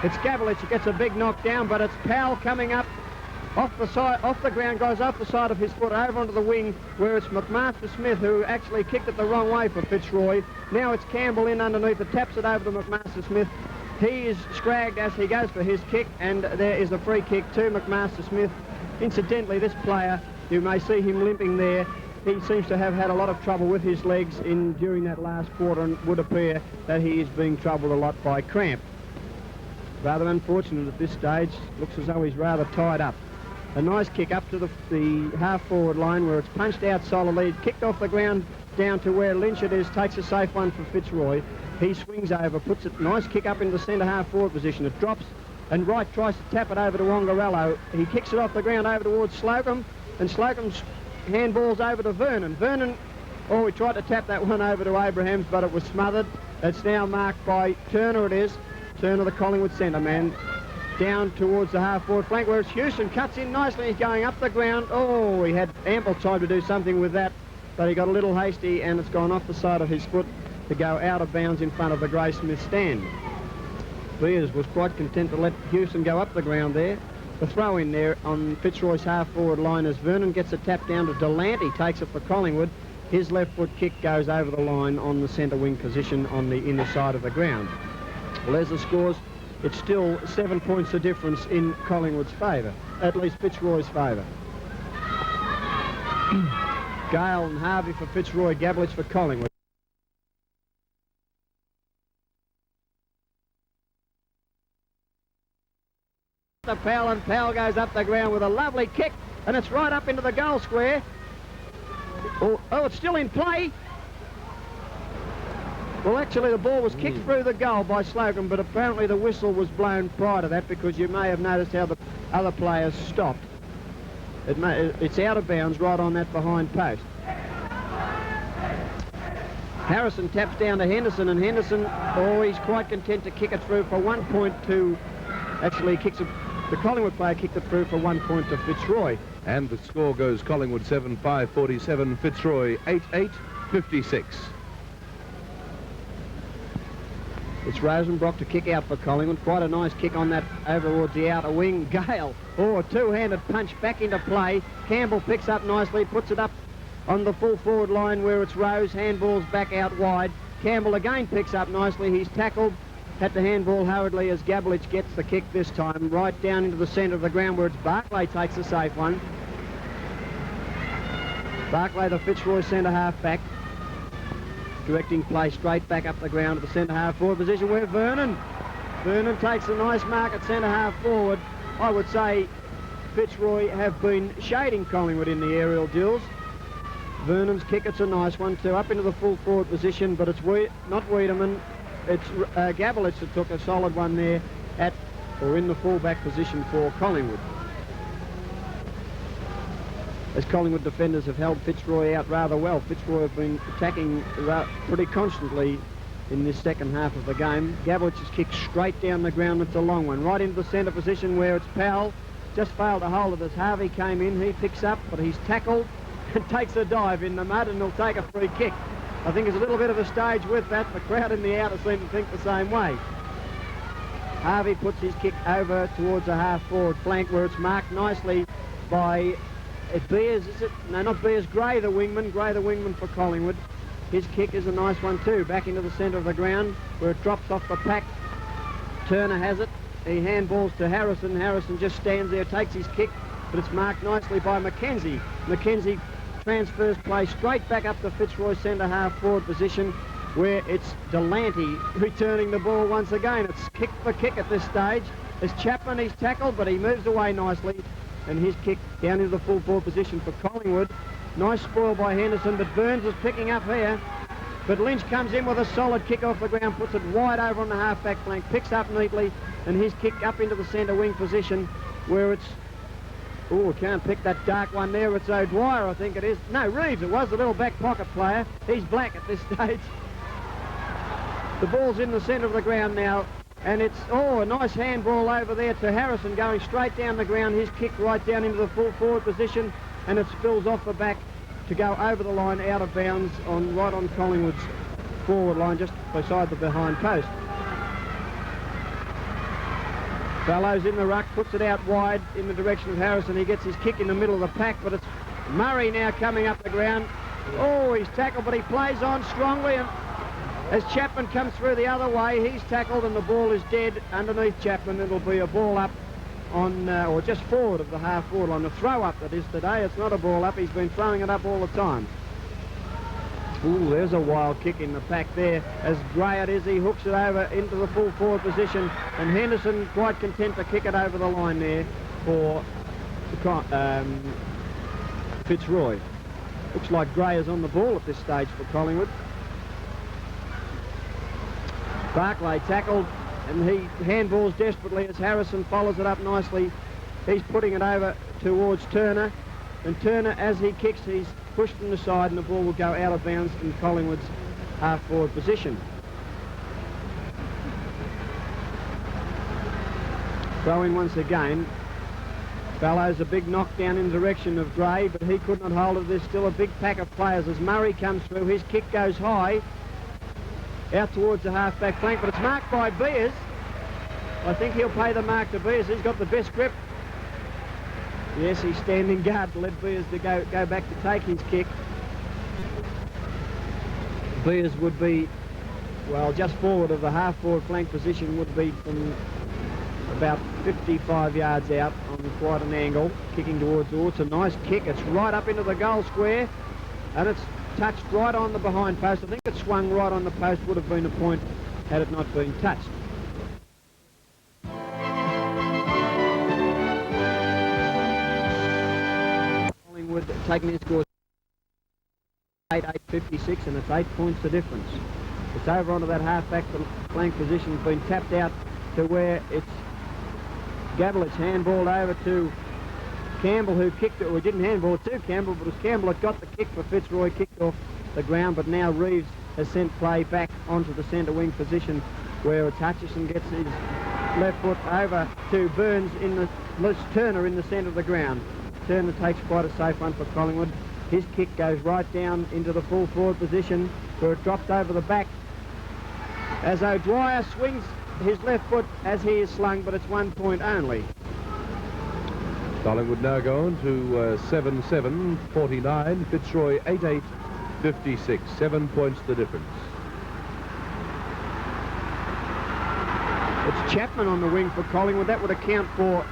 It's Gavlich who gets a big knockdown, but it's Powell coming up off the ground, goes off the side of his foot over onto the wing, where it's McMaster Smith who actually kicked it the wrong way for Fitzroy. Now it's Campbell in underneath it, taps it over to McMaster Smith. He is scragged as he goes for his kick, and there is a free kick to McMaster Smith. Incidentally, this player, you may see him limping there, he seems to have had a lot of trouble with his legs during that last quarter, and would appear that he is being troubled a lot by cramp. Rather unfortunate at this stage, looks as though he's rather tied up. A nice kick up to the half-forward line where it's punched out solidly, kicked off the ground down to where Lynch it is, takes a safe one for Fitzroy. He swings over, puts it, nice kick up into the centre half-forward position. It drops, and Wright tries to tap it over to Wongarello. He kicks it off the ground over towards Slocum, and Slocum's handballs over to Vernon. Vernon, he tried to tap that one over to Abrahams, but it was smothered. It's now marked by Turner, it is. Turner, the Collingwood centre man, down towards the half-forward flank, where it's Hutchison, cuts in nicely, he's going up the ground. Oh, he had ample time to do something with that, but he got a little hasty, and it's gone off the side of his foot to go out of bounds in front of the Graysmith stand. Beers was quite content to let Hutchison go up the ground there. The throw in there on Fitzroy's half-forward line as Vernon gets a tap down to Delante, takes it for Collingwood. His left foot kick goes over the line on the centre wing position on the inner side of the ground. Well, as the scores, it's still 7 points of difference in Collingwood's favour, at least Fitzroy's favour. Gale and Harvey for Fitzroy, Gavlich for Collingwood. The Powell, and Powell goes up the ground with a lovely kick, and it's right up into the goal square. Oh, it's still in play. Well, actually, the ball was kicked through the goal by Slocum, but apparently the whistle was blown prior to that, because you may have noticed how the other players stopped. It's out of bounds right on that behind post. Harrison taps down to Henderson, and Henderson, he's quite content to kick it through for 1 point to... Actually, the Collingwood player kicked it through for 1 point to Fitzroy. And the score goes Collingwood 7-5-47, Fitzroy 8-8-56. It's Rosenbrock to kick out for Collingwood. Quite a nice kick on that over towards the outer wing. Gale, a two-handed punch back into play. Campbell picks up nicely, puts it up on the full forward line where it's Rose. Handballs back out wide. Campbell again picks up nicely. He's tackled. Had to handball hurriedly as Gavlich gets the kick this time. Right down into the centre of the ground where it's Barclay takes a safe one. Barclay, the Fitzroy centre half back. Directing play straight back up the ground to the centre half forward position where Vernon takes a nice mark at centre half forward. I would say Fitzroy have been shading Collingwood in the aerial duels. Vernon's kick, it's a nice one too, up into the full forward position, but it's not Wiedemann, it's Gavlich that took a solid one there in the full-back position for Collingwood. As Collingwood defenders have held Fitzroy out rather well. Fitzroy have been attacking pretty constantly in this second half of the game. Gavlich's kick straight down the ground. It's a long one. Right into the centre position where it's Powell. Just failed to hold it as Harvey came in. He picks up, but he's tackled and takes a dive in the mud, and he'll take a free kick. I think there's a little bit of a stage with that. The crowd in the outer seem to think the same way. Harvey puts his kick over towards the half-forward flank where it's marked nicely by... Beers, is it? No, not Beers. Gray, the wingman for Collingwood. His kick is a nice one too. Back into the centre of the ground where it drops off the pack. Turner has it. He handballs to Harrison. Harrison just stands there, takes his kick, but it's marked nicely by Mackenzie. Mackenzie transfers play straight back up to Fitzroy centre half forward position where it's Delante returning the ball once again. It's kick for kick at this stage. There's Chapman, he's tackled, but he moves away nicely. And his kick down into the full forward position for Collingwood. Nice spoil by Henderson, but Burns is picking up here. But Lynch comes in with a solid kick off the ground, puts it wide over on the half-back flank, picks up neatly, and his kick up into the centre wing position where it's... can't pick that dark one there. It's O'Dwyer, I think it is. No, Reeves, it was the little back pocket player. He's black at this stage. The ball's in the centre of the ground now. And it's, a nice handball over there to Harrison going straight down the ground. His kick right down into the full forward position, and it spills off the back to go over the line out of bounds right on Collingwood's forward line just beside the behind post. Fellows in the ruck, puts it out wide in the direction of Harrison. He gets his kick in the middle of the pack, but it's Murray now coming up the ground. Oh, he's tackled, but he plays on strongly, and as Chapman comes through the other way, he's tackled and the ball is dead underneath Chapman. It'll be a ball up on, or just forward of the half-forward line. The throw-up that is today, it's not a ball up. He's been throwing it up all the time. Ooh, there's a wild kick in the pack there. As Gray it is, he hooks it over into the full forward position, and Henderson quite content to kick it over the line there for Fitzroy. Looks like Gray is on the ball at this stage for Collingwood. Barclay tackled, and he handballs desperately as Harrison follows it up nicely. He's putting it over towards Turner, and Turner, as he kicks, he's pushed from the side, and the ball will go out of bounds in Collingwood's half-forward position. Throw in once again. Fallows a big knockdown in the direction of Gray, but he could not hold it. There's still a big pack of players as Murray comes through. His kick goes high out towards the half-back flank, but it's marked by Beers. I think he'll pay the mark to Beers. He's got the best grip. Yes, he's standing guard to let Beers to go back to take his kick. Beers would be, well, just forward of the half-forward flank position, would be from about 55 yards out on quite an angle, kicking towards the It's a nice kick. It's right up into the goal square, and it's touched right on the behind post. I think it swung right on the post, would have been a point had it not been touched. Collingwood taking their score 8-8-56, and it's 8 points the difference. It's over onto that half-back flank position, been tapped out to where it's Gavlich handballed over to Campbell, who kicked it. Well, he didn't handball it to Campbell, but it was Campbell that got the kick for Fitzroy, kicked off the ground, but now Reeves has sent play back onto the centre wing position where it's Hutchison gets his left foot over to Burns in the Turner in the centre of the ground. Turner takes quite a safe one for Collingwood. His kick goes right down into the full forward position where it drops over the back as O'Dwyer swings his left foot as he is slung, but it's 1 point only. Collingwood now go on to 7-7-49, Fitzroy 8-8-56, 7 points the difference. It's Chapman on the wing for Collingwood. That would account for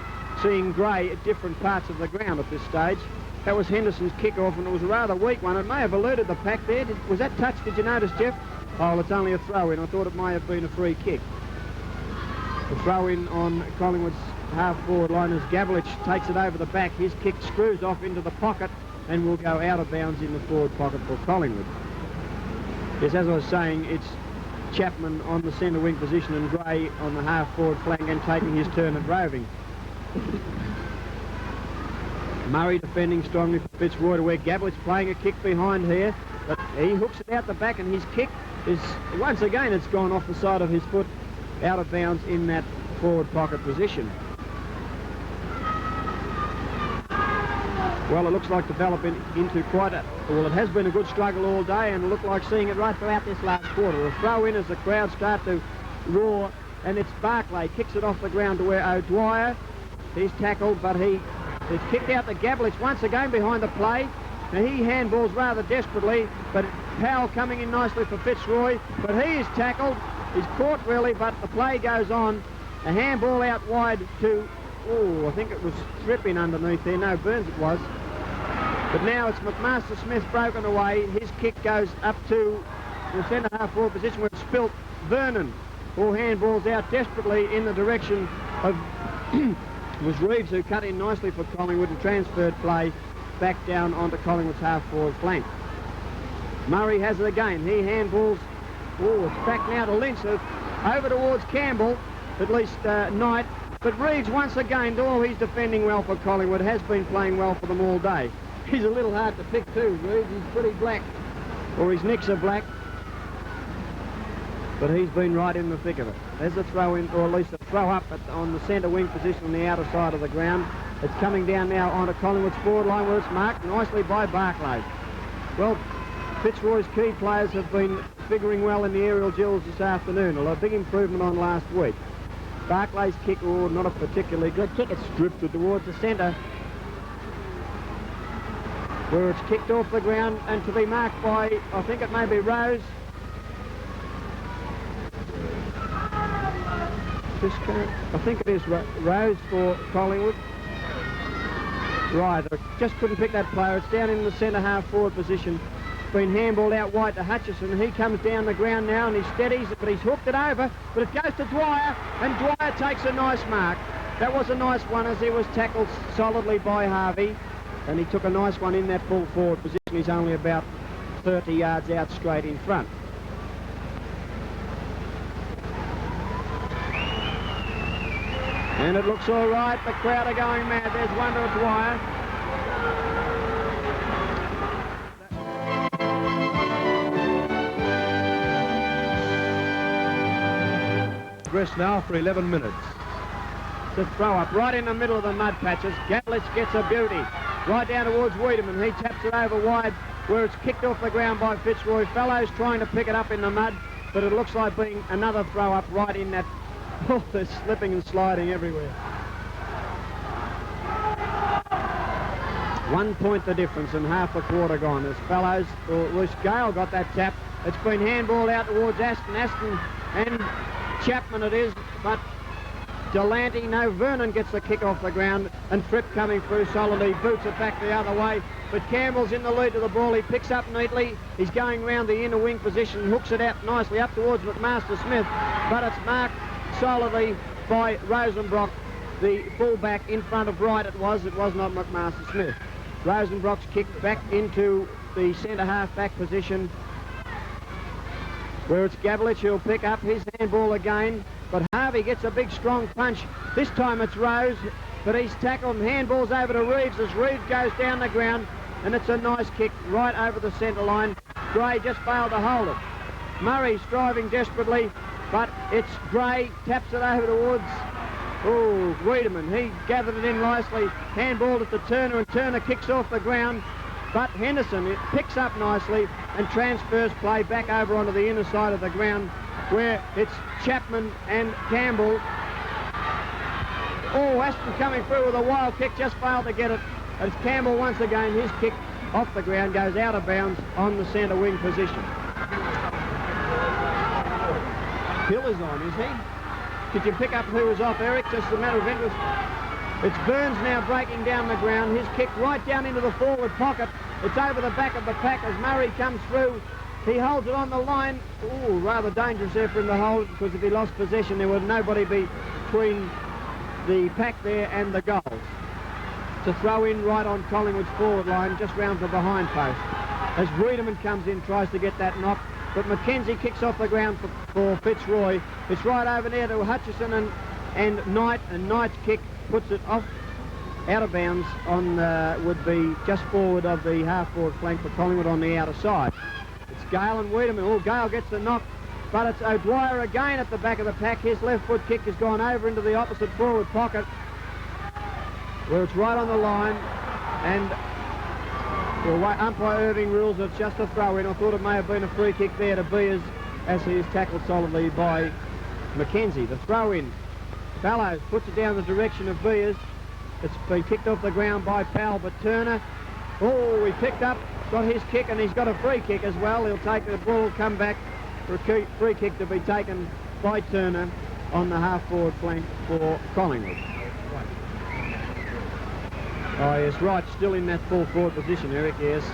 seeing Gray at different parts of the ground at this stage. That was Henderson's kick-off, and it was a rather weak one. It may have eluded the pack there. Was that touch, did you notice, Geoff? Oh, it's only a throw-in. I thought it may have been a free kick. The throw-in on Collingwood's half-forward line as Gavlich takes it over the back. His kick screws off into the pocket and will go out of bounds in the forward pocket for Collingwood. Yes, as I was saying, it's Chapman on the centre wing position and Gray on the half-forward flank and taking his turn at roving. Murray defending strongly for Fitzroy to where Gavlich playing a kick behind here, but he hooks it out the back, and his kick is, once again, it's gone off the side of his foot, out of bounds in that forward pocket position. Well, it looks like developing into quite a, well, it has been a good struggle all day, and it looked like seeing it right throughout this last quarter. A throw in as the crowd start to roar, and it's Barclay kicks it off the ground to where O'Dwyer, he's tackled, but it's kicked out to Gavlich once again behind the play. Now he handballs rather desperately, but Powell coming in nicely for Fitzroy, but he is tackled. He's caught really, but the play goes on. A handball out wide to, oh, I think it was Trippin underneath there. No, Burns it was. But now it's McMaster Smith broken away. His kick goes up to the centre half forward position where it's spilt. Vernon, all handballs out desperately in the direction of it was Reeves who cut in nicely for Collingwood and transferred play back down onto Collingwood's half-forward flank. Murray has it again. He handballs. Oh, it's back now to Lynch. Over towards Campbell, at least Knight. But Reeves once again, he's defending well for Collingwood, has been playing well for them all day. He's a little hard to pick too, Reeves. He's pretty black, or his nicks are black. But he's been right in the thick of it. There's a throw in, or at least a throw up on the centre wing position on the outer side of the ground. It's coming down now onto Collingwood's forward line where it's marked nicely by Barclay. Well, Fitzroy's key players have been figuring well in the aerial duels this afternoon. A big improvement on last week. Barclay's kick, or not a particularly good kick. It's drifted towards the centre, where it's kicked off the ground and to be marked by, I think it may be Rose. I think it is Rose for Collingwood. Right, I just couldn't pick that player. It's down in the centre half forward position. It's been handballed out wide to Hutchison. He comes down the ground now and he steadies it, but he's hooked it over. But it goes to Dwyer, and Dwyer takes a nice mark. That was a nice one, as he was tackled solidly by Harvey. And he took a nice one in that full forward position. He's only about 30 yards out straight in front. And it looks all right. The crowd are going mad. There's one to Dwyer. Rest now for 11 minutes. It's a throw up right in the middle of the mud patches. Gatlitz gets a beauty. Right down towards Wiedemann. He taps it over wide, where it's kicked off the ground by Fitzroy. Fellows trying to pick it up in the mud, but it looks like being another throw up right in that. Oh, they're slipping and sliding everywhere. 1 point the difference and half the quarter gone. As Fellows, or Royce Gale got that tap. It's been handballed out towards Aston. Aston and Chapman it is, but Delante, no, Vernon gets the kick off the ground, and Fripp coming through solidly, boots it back the other way. But Campbell's in the lead of the ball. He picks up neatly. He's going round the inner wing position, hooks it out nicely up towards McMaster Smith, but it's marked solidly by Rosenbrock, the fullback in front of Wright. It was not McMaster Smith. Rosenbrock's kicked back into the centre half back position, where it's Gavlich who'll pick up his handball again, but Harvey gets a big strong punch. This time it's Rose, but he's tackled and handballs over to Reeves as Reeves goes down the ground, and it's a nice kick right over the centre line. Gray just failed to hold it. Murray striving desperately, but it's Gray, taps it over towards Wiedemann. He gathered it in nicely, handballed it to Turner, and Turner kicks off the ground, but Henderson, it picks up nicely and transfers play back over onto the inner side of the ground, where it's Chapman and Campbell. Oh, Aston coming through with a wild kick, just failed to get it. It's Campbell once again. His kick off the ground goes out of bounds on the centre wing position. Hill is on, is he? Did you pick up who was off, Eric? Just a matter of interest. It's Burns now breaking down the ground. His kick right down into the forward pocket. It's over the back of the pack as Murray comes through. He holds it on the line. Ooh, rather dangerous there for him to hold, because if he lost possession, there would nobody be between the pack there and the goals. To throw in right on Collingwood's forward line, just round the behind post. As Wiedemann comes in, tries to get that knock, but Mackenzie kicks off the ground for Fitzroy. It's right over there to Hutchison and Knight, and Knight's kick puts it off out of bounds on would be just forward of the half-forward flank for Collingwood on the outer side. It's Gale and Wiedemann. Oh, Gale gets the knock, but it's O'Dwyer again at the back of the pack. His left foot kick has gone over into the opposite forward pocket, where it's right on the line, and well, umpire Irving rules it's just a throw-in. I thought it may have been a free kick there to Beers, as he is tackled solidly by Mackenzie. The throw-in. Fallows puts it down the direction of Beers. It's been kicked off the ground by Powell, but Turner, oh, he picked up, got his kick, and he's got a free kick as well. He'll take the ball, come back for a free kick to be taken by Turner on the half-forward flank for Collingwood. Oh, yes, right, still in that full forward position, Eric, yes.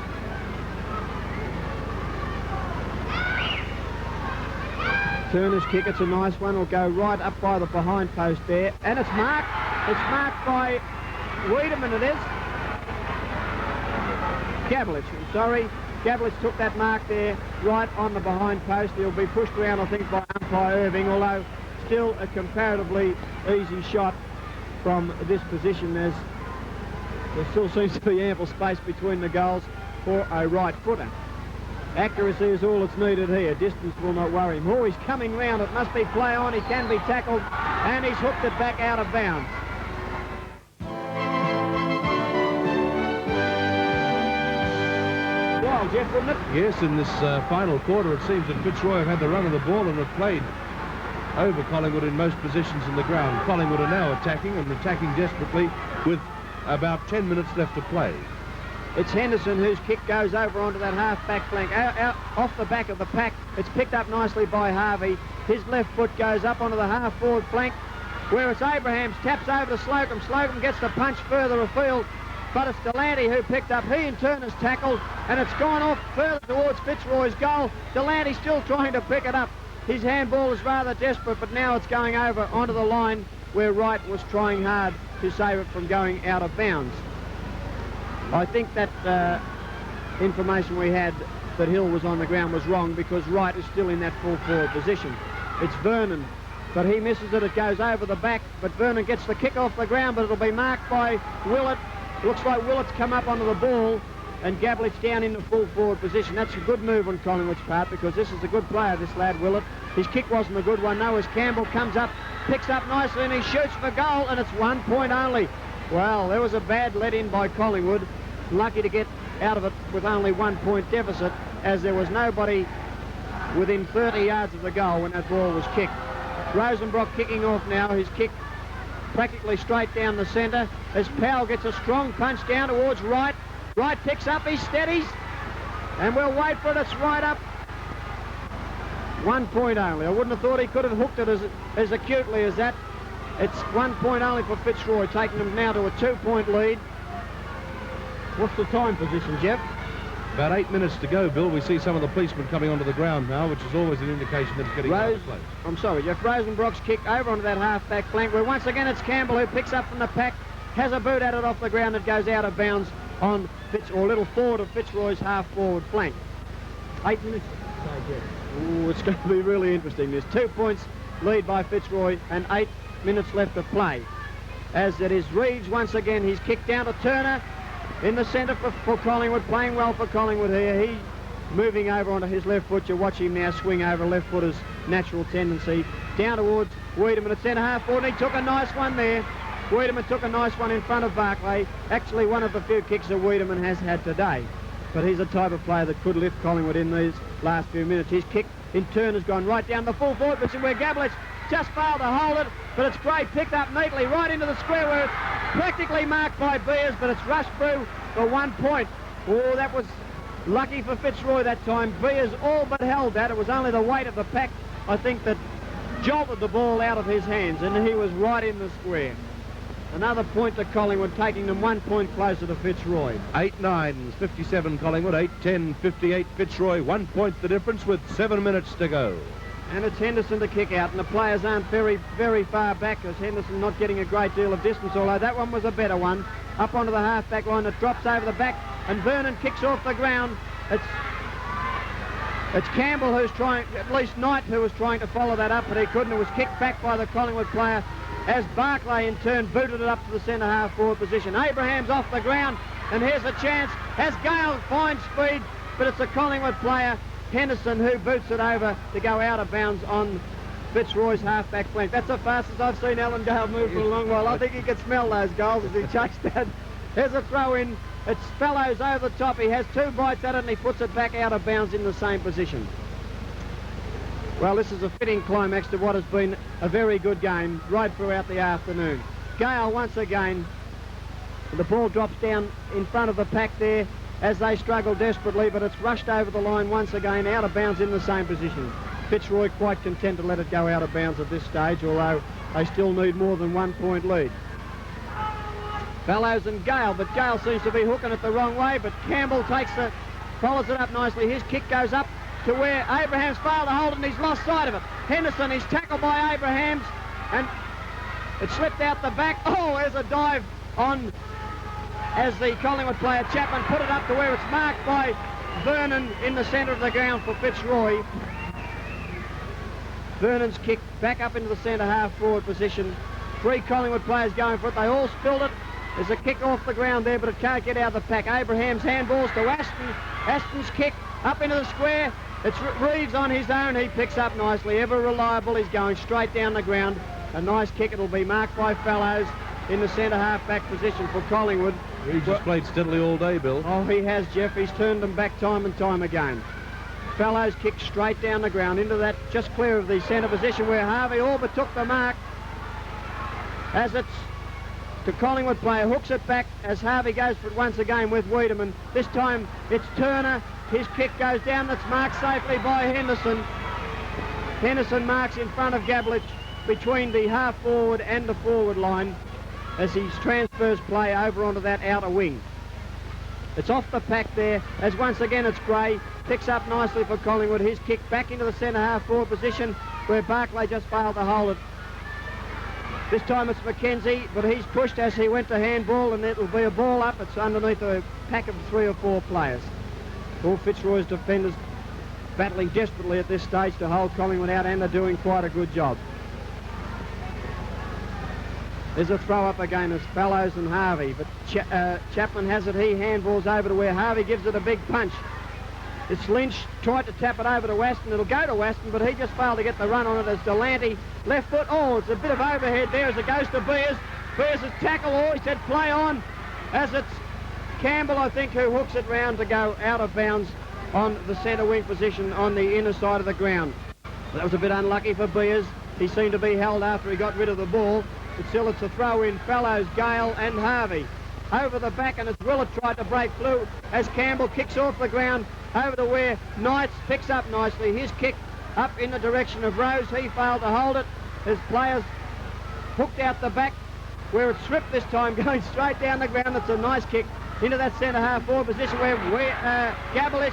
Turner's kick, it's a nice one, will go right up by the behind post there, and it's marked. It's marked by Wiedemann, it is. Gavlich, I'm sorry. Gavlich took that mark there right on the behind post. He'll be pushed around, I think, by umpire Irving, although still a comparatively easy shot from this position, as there still seems to be ample space between the goals for a right footer. Accuracy is all that's needed here. Distance will not worry him. Oh, he's coming round. It must be play on. He can be tackled, and he's hooked it back out of bounds. Well, Geoff, wouldn't it? Yes, in this final quarter, it seems that Fitzroy have had the run of the ball and have played over Collingwood in most positions in the ground. Collingwood are now attacking and attacking desperately with about 10 minutes left to play. It's Henderson whose kick goes over onto that half-back flank, out off the back of the pack. It's picked up nicely by Harvey. His left foot goes up onto the half-forward flank, where it's Abrahams, taps over to Slocum. Slocum gets the punch further afield, but it's Delante who picked up. He in turn has tackled, and it's gone off further towards Fitzroy's goal. Delante still trying to pick it up. His handball is rather desperate, but now it's going over onto the line where Wright was trying hard to save it from going out of bounds. I think that information we had that Hill was on the ground was wrong, because Wright is still in that full forward position. It's Vernon, but he misses it. It goes over the back, but Vernon gets the kick off the ground, but it'll be marked by Willett. Looks like Willett's come up onto the ball, and Gablett's down in the full forward position. That's a good move on Collingwood's part, because this is a good player, this lad Willett. His kick wasn't a good one, no, as Campbell comes up, picks up nicely, and he shoots for goal, and it's 1 point only. Well, there was a bad let-in by Collingwood. Lucky to get out of it with only 1 point deficit, as there was nobody within 30 yards of the goal when that ball was kicked. Rosenbrock kicking off now, his kick practically straight down the centre, as Powell gets a strong punch down towards Wright. Wright picks up, he steadies, and we'll wait for it. It's right up. 1 point only. I wouldn't have thought he could have hooked it as acutely as that. It's 1 point only for Fitzroy, taking them now to a 2 point lead. What's the time position, Geoff? About 8 minutes to go, Bill. We see some of the policemen coming onto the ground now, which is always an indication that it's getting out of place. I'm sorry, Geoff. Rosenbrock's kick over onto that half-back flank, where once again it's Campbell who picks up from the pack, has a boot at it off the ground, that goes out of bounds on a little forward of Fitzroy's half-forward flank. 8 minutes. Ooh, it's going to be really interesting. There's 2 points lead by Fitzroy and 8 minutes left to play. As it is Reeves once again. He's kicked down to Turner in the centre for Collingwood, playing well for Collingwood here. He moving over onto his left foot. You watch him now swing over left footer's natural tendency. Down towards Wiedemann at centre half forward. He took a nice one there. Wiedemann took a nice one in front of Barclay. Actually one of the few kicks that Wiedemann has had today. But he's the type of player that could lift Collingwood in these last few minutes. His kick in turn has gone right down the full forward position, where Gablett's just failed to hold it, but it's great, picked up neatly right into the square, where it's practically marked by Beers, but it's rushed through for 1 point. Oh, that was lucky for Fitzroy that time. Beers all but held that. It was only the weight of the pack, I think, that jolted the ball out of his hands, and he was right in the square. Another point to Collingwood, taking them 1 point closer to Fitzroy. 8-9, 57 Collingwood, 8-10, 58 Fitzroy. 1 point the difference with 7 minutes to go. And it's Henderson to kick out, and the players aren't very, very far back, as Henderson not getting a great deal of distance, although that one was a better one. Up onto the half-back line, it drops over the back, and Vernon kicks off the ground. It's Campbell who's trying, at least Knight, who was trying to follow that up, but he couldn't. It was kicked back by the Collingwood player, as Barclay in turn booted it up to the centre half forward position. Abraham's off the ground, and here's a chance as Gale finds speed, but it's a Collingwood player, Henderson, who boots it over to go out of bounds on Fitzroy's half-back flank. That's the fastest I've seen Alan Gale move for a long while. I think he could smell those goals as he chased that. Here's a throw in. It's Fellows over the top. He has 2 bites at it, and he puts it back out of bounds in the same position. Well, this is a fitting climax to what has been a very good game right throughout the afternoon. Gale once again. The ball drops down in front of the pack there as they struggle desperately, but it's rushed over the line once again, out of bounds in the same position. Fitzroy quite content to let it go out of bounds at this stage, although they still need more than 1 point lead. Fellows and Gale, but Gale seems to be hooking it the wrong way, but Campbell follows it up nicely. His kick goes up to where Abraham's failed to hold it, and he's lost sight of it. Henderson is tackled by Abrahams, and it slipped out the back. Oh, there's a dive on, as the Collingwood player Chapman put it up to where it's marked by Vernon in the centre of the ground for Fitzroy. Vernon's kick back up into the centre half forward position. 3 Collingwood players going for it. They all spilled it. There's a kick off the ground there, but it can't get out of the pack. Abraham's handballs to Aston. Aston's kick up into the square. It's Reeves on his own. He picks up nicely. Ever reliable. He's going straight down the ground. A nice kick. It'll be marked by Fellows in the centre half-back position for Collingwood. Reeves has played steadily all day, Bill. Oh, he has, Geoff. He's turned them back time and time again. Fellows kick straight down the ground into that, just clear of the centre position where Harvey all but took the mark. As it's the Collingwood player, hooks it back as Harvey goes for it once again with Wiedemann. This time it's Turner. His kick goes down. That's marked safely by Henderson. Henderson marks in front of Gablich between the half forward and the forward line as he transfers play over onto that outer wing. It's off the pack there as once again it's Gray. Picks up nicely for Collingwood. His kick back into the centre half forward position where Barclay just failed to hold it. This time it's McKenzie, but he's pushed as he went to handball, and it'll be a ball up. It's underneath a pack of 3 or 4 players. All Fitzroy's defenders battling desperately at this stage to hold Collingwood out, and they're doing quite a good job. There's a throw up again as Fellows and Harvey, but Chapman has it. He handballs over to where Harvey gives it a big punch. It's Lynch, tried to tap it over to Weston. It'll go to Weston, but he just failed to get the run on it as Delante. Left foot, oh, it's a bit of overhead there as it goes to Beers. Beers is tackle, oh, he said play on, as it's Campbell, I think, who hooks it round to go out of bounds on the centre wing position on the inner side of the ground. That was a bit unlucky for Beers. He seemed to be held after he got rid of the ball. But still it's a throw in. Fellows, Gale and Harvey. Over the back, and it's Willett tried to break through as Campbell kicks off the ground over to where Knights picks up nicely. His kick up in the direction of Rose. He failed to hold it. His players hooked out the back where it's stripped this time, going straight down the ground. It's a nice kick into that centre half forward position where Gablich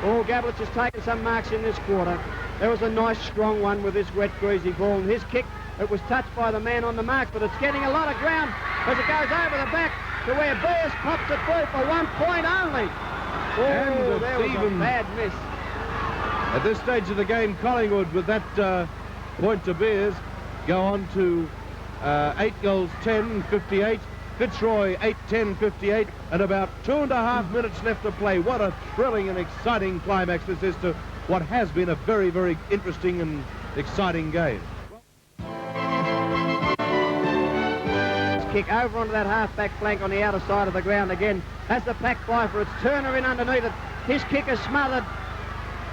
has taken some marks in this quarter. There was a nice strong one with this wet greasy ball, and his kick, it was touched by the man on the mark, but it's getting a lot of ground as it goes over the back to where Beers pops it through for 1 point only. Oh, there was a bad miss. At this stage of the game, Collingwood, with that point to Beers, go on to 8 goals, 10, 58. Fitzroy, 8-10, 58, and about 2.5 minutes left to play. What a thrilling and exciting climax this is to what has been a very, very interesting and exciting game. Kick over onto that half-back flank on the outer side of the ground again. As the pack fly for it, it's Turner in underneath it. His kick is smothered.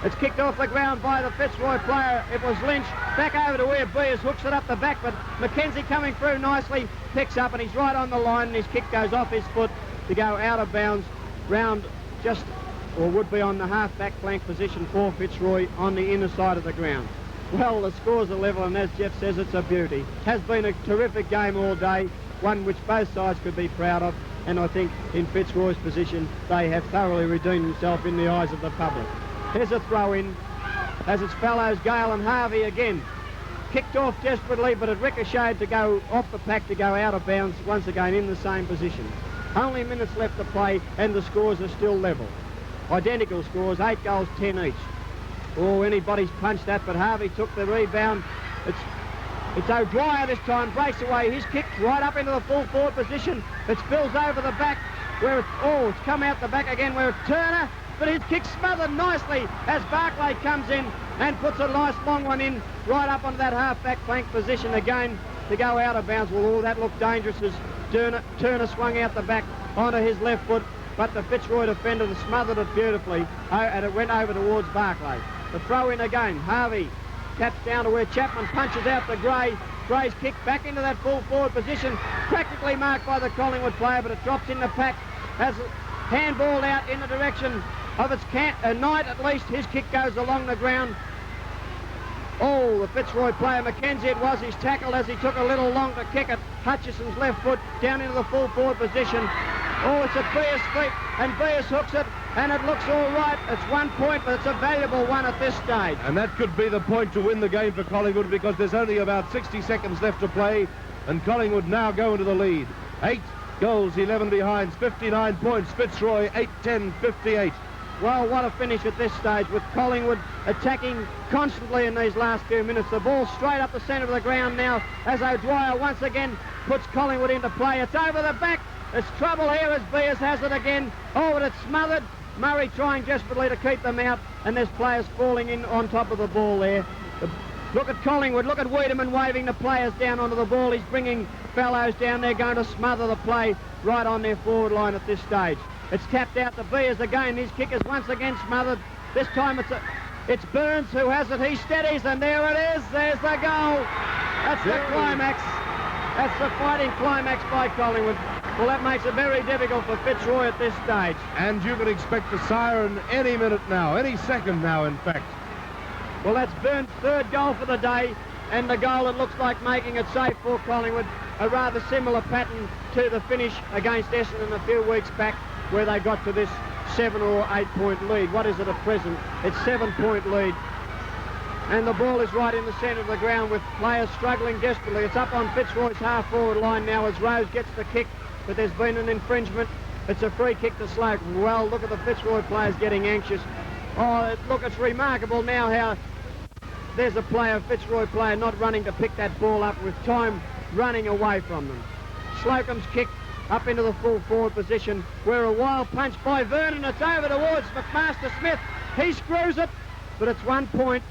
It's kicked off the ground by the Fitzroy player. It was Lynch. Back over to where Beers hooks it up the back, but McKenzie coming through nicely, picks up, and he's right on the line, and his kick goes off his foot to go out of bounds round just, or would be on the half-back flank position for Fitzroy on the inner side of the ground. Well, the scores are level, and as Geoff says, it's a beauty. Has been a terrific game all day, one which both sides could be proud of, and I think in Fitzroy's position they have thoroughly redeemed themselves in the eyes of the public. Here's a throw-in as it's Fellows, Gale and Harvey again. Kicked off desperately, but it ricocheted to go off the pack to go out of bounds once again in the same position. Only minutes left to play, and the scores are still level. Identical scores, 8 goals, 10 each. Oh, anybody's punched that, but Harvey took the rebound. It's O'Dwyer this time, breaks away. His kick right up into the full forward position. It spills over the back where it's come out the back again where it's Turner, but his kick smothered nicely as Barclay comes in and puts a nice long one in right up onto that half-back flank position again to go out of bounds. Well, oh, that looked dangerous as Turner swung out the back onto his left foot, but the Fitzroy defender smothered it beautifully, and it went over towards Barclay. The throw in again, Harvey taps down to where Chapman punches out to Gray. Gray's kick back into that full forward position, practically marked by the Collingwood player, but it drops in the pack as handballed out in the direction of its Knight at least. His kick goes along the ground. Oh, the Fitzroy player, McKenzie it was, he's tackled as he took a little long to kick it. Hutchison's left foot down into the full forward position. Oh, it's at Beers' feet, and Beers hooks it, and it looks all right. It's 1 point, but it's a valuable one at this stage. And that could be the point to win the game for Collingwood, because there's only about 60 seconds left to play, and Collingwood now go into the lead. 8 goals, 11 behinds, 59 points. Fitzroy, 8-10, 58. Well, what a finish at this stage with Collingwood attacking constantly in these last few minutes. The ball straight up the centre of the ground now as O'Dwyer once again puts Collingwood into play. It's over the back. There's trouble here as Beers has it again. Oh, but it's smothered. Murray trying desperately to keep them out, and there's players falling in on top of the ball there. Look at Collingwood. Look at Wiedemann waving the players down onto the ball. He's bringing Fellows down. They're going to smother the play right on their forward line at this stage. It's tapped out to Beers again. His kick is once again smothered. This time it's It's Burns who has it. He steadies, and there it is. There's the goal. That's the climax. That's the fighting climax by Collingwood. Well, that makes it very difficult for Fitzroy at this stage. And you can expect a siren any minute now, any second now, in fact. Well, that's Burns' third goal for the day, and the goal that looks like making it safe for Collingwood. A rather similar pattern to the finish against Essendon a few weeks back, where they got to this 7 or 8 point lead. What is it at present? It's 7-point lead. And the ball is right in the centre of the ground with players struggling desperately. It's up on Fitzroy's half-forward line now as Rose gets the kick, but there's been an infringement. It's a free kick to Sloke. Well, look at the Fitzroy players getting anxious. Oh, look, it's remarkable now how there's a player, Fitzroy player, not running to pick that ball up with time running away from them. Slocum's kick up into the full forward position, where a wild punch by Vernon. It's over towards McMaster Smith. He screws it, but it's 1 point.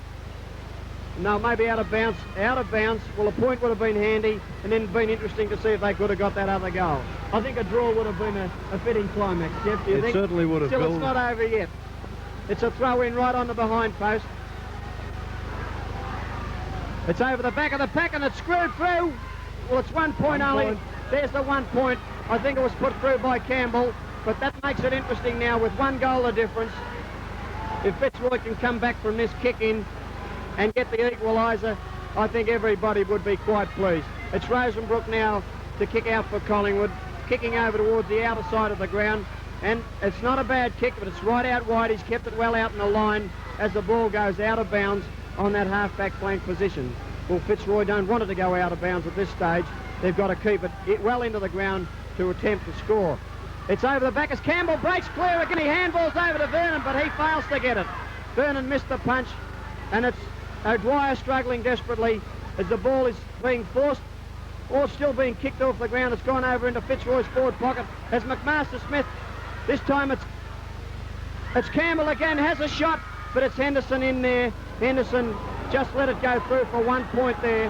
No, maybe out of bounds. Out of bounds. Well, a point would have been handy, and then been interesting to see if they could have got that other goal. I think a draw would have been a fitting climax, Geoff. Do you think? It certainly would have. Still, it's not over yet. It's a throw in right on the behind post. It's over the back of the pack, and it's screwed through. Well, it's 1 point only. There's the 1 point. I think it was put through by Campbell, but that makes it interesting now with 1 goal of difference. If Fitzroy can come back from this kick in and get the equaliser, I think everybody would be quite pleased. It's Rosenbrook now to kick out for Collingwood, kicking over towards the outer side of the ground, and it's not a bad kick, but it's right out wide. He's kept it well out in the line as the ball goes out of bounds on that half-back flank position. Well, Fitzroy don't want it to go out of bounds at this stage. They've got to keep it well into the ground to attempt to score. It's over the back as Campbell breaks clear again. He handballs over to Vernon, but he fails to get it. Vernon missed the punch, and it's O'Dwyer struggling desperately as the ball is being forced or still being kicked off the ground. It's gone over into Fitzroy's forward pocket as McMaster Smith. This time it's Campbell again, has a shot, but it's Henderson in there. Henderson just let it go through for 1 point there.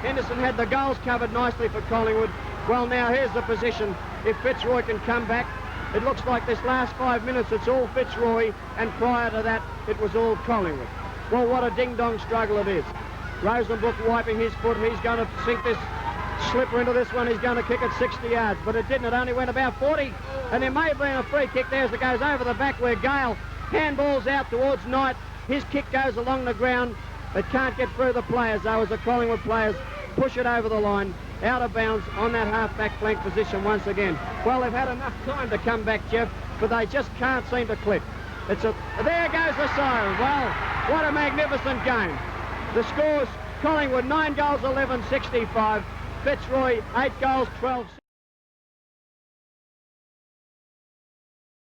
Henderson had the goals covered nicely for Collingwood. Well, now here's the position. If Fitzroy can come back, it looks like this last 5 minutes it's all Fitzroy, and prior to that it was all Collingwood. Well, what a ding-dong struggle it is. Rosenbrook wiping his foot. He's going to sink this slipper into this one. He's going to kick it 60 yards, but it didn't. It only went about 40, and there may have been a free kick there as it goes over the back where Gale handballs out towards Knight. His kick goes along the ground. It can't get through the players, though, as the Collingwood players push it over the line, out of bounds on that half-back flank position once again. Well, they've had enough time to come back, Geoff, but they just can't seem to clip. There goes the siren. Well, what a magnificent game. The scores, Collingwood 9 goals, 11-65. Fitzroy 8 goals, 12-6.